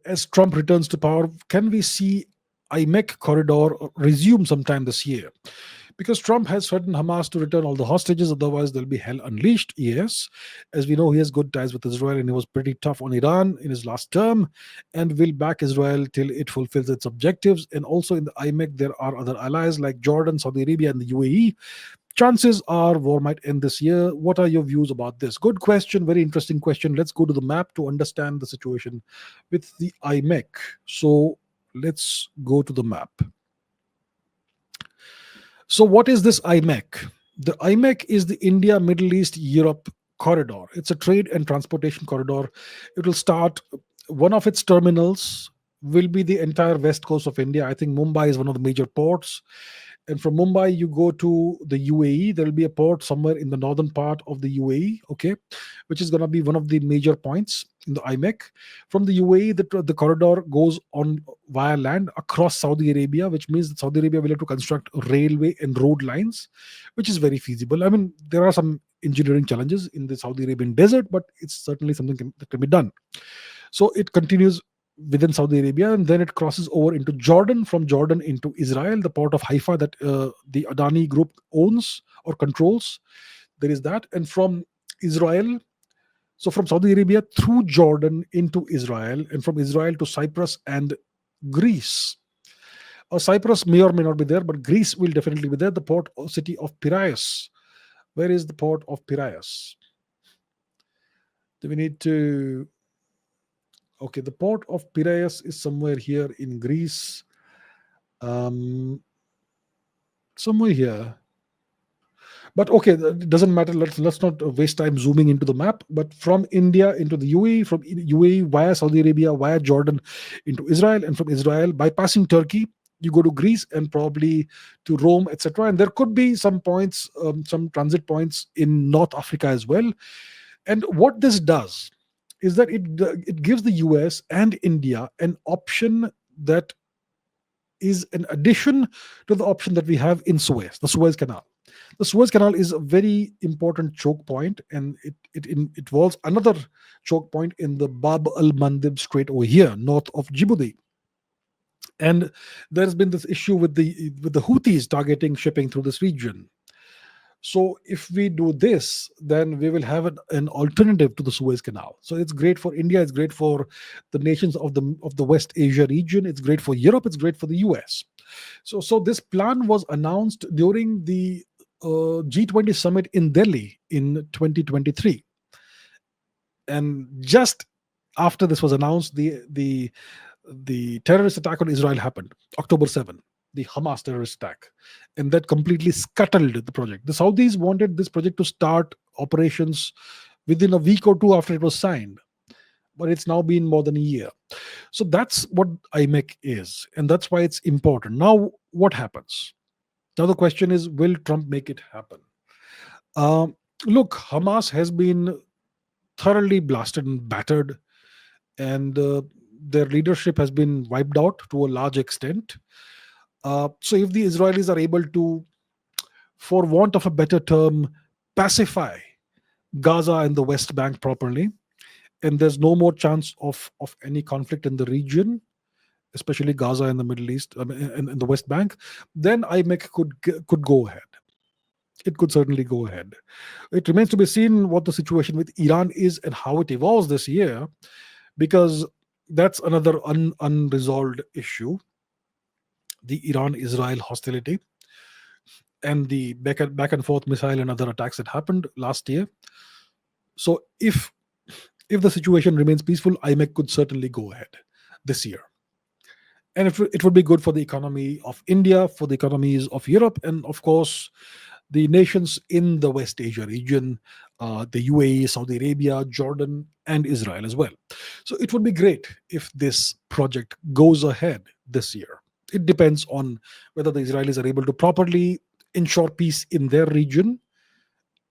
as Trump returns to power, can we see IMEC corridor resume sometime this year? Because Trump has threatened Hamas to return all the hostages, otherwise there'll be hell unleashed. Yes, as we know, he has good ties with Israel, and he was pretty tough on Iran in his last term, and will back Israel till it fulfills its objectives. And also in the IMEC, there are other allies like Jordan, Saudi Arabia, and the UAE. Chances are war might end this year. What are your views about this? Good question, very interesting question. Let's go to the map to understand the situation with the IMEC. So let's go to the map. So what is this IMEC? The IMEC is the India, Middle East, Europe corridor. It's a trade and transportation corridor. It will start, one of its terminals will be the entire west coast of India. I think Mumbai is one of the major ports. And from Mumbai, you go to the UAE. There will be a port somewhere in the northern part of the UAE, okay, which is going to be one of the major points in the IMEC. From the UAE, the corridor goes on via land across Saudi Arabia, which means that Saudi Arabia will have to construct railway and road lines, which is very feasible. I mean, there are some engineering challenges in the Saudi Arabian desert, but it's certainly something that can be done. So it continues within Saudi Arabia, and then it crosses over into Jordan, from Jordan into Israel, the port of Haifa that the Adani group owns or controls. There is that. And from Israel, so from Saudi Arabia through Jordan into Israel, and from Israel to Cyprus and Greece. Cyprus may or may not be there, but Greece will definitely be there. The port city of Piraeus. Where is the port of Piraeus? Do we need to... Okay, the port of Piraeus is somewhere here in Greece. Somewhere here. But okay, it doesn't matter. Let's not waste time zooming into the map. But from India into the UAE, from UAE via Saudi Arabia, via Jordan into Israel, and from Israel bypassing Turkey, you go to Greece and probably to Rome, etc. And there could be some points, some transit points in North Africa as well. And what this does is that it gives the US and India an option that is an addition to the option that we have in Suez, the Suez Canal. The Suez Canal is a very important choke point, and it involves another choke point in the Bab al-Mandeb Strait over here, north of Djibouti. And there's been this issue with the Houthis targeting shipping through this region. So if we do this, then we will have an alternative to the Suez Canal. So it's great for India, it's great for the nations of the West Asia region, it's great for Europe, it's great for the US. So this plan was announced during the G20 summit in Delhi in 2023. And just after this was announced, the terrorist attack on Israel happened, October 7th. The Hamas terrorist attack, and that completely scuttled the project. The Saudis wanted this project to start operations within a week or two after it was signed, but it's now been more than a year. So that's what IMEC is, and that's why it's important. Now, what happens? Now the question is, will Trump make it happen? Look, Hamas has been thoroughly blasted and battered, and their leadership has been wiped out to a large extent. So if the Israelis are able to, for want of a better term, pacify Gaza and the West Bank properly, and there's no more chance of any conflict in the region, especially Gaza and the Middle East and the West Bank, then IMEC could go ahead. It could certainly go ahead. It remains to be seen what the situation with Iran is and how it evolves this year, because that's another unresolved issue. The Iran-Israel hostility and the back and forth missile and other attacks that happened last year. So if the situation remains peaceful, IMEC could certainly go ahead this year. And it would be good for the economy of India, for the economies of Europe, and of course, the nations in the West Asia region, the UAE, Saudi Arabia, Jordan, and Israel as well. So it would be great if this project goes ahead this year. It depends on whether the Israelis are able to properly ensure peace in their region,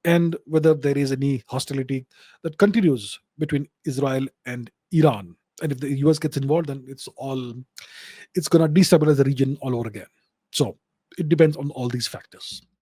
and whether there is any hostility that continues between Israel and Iran. And if the US gets involved, then it's going to destabilize the region all over again. So it depends on all these factors.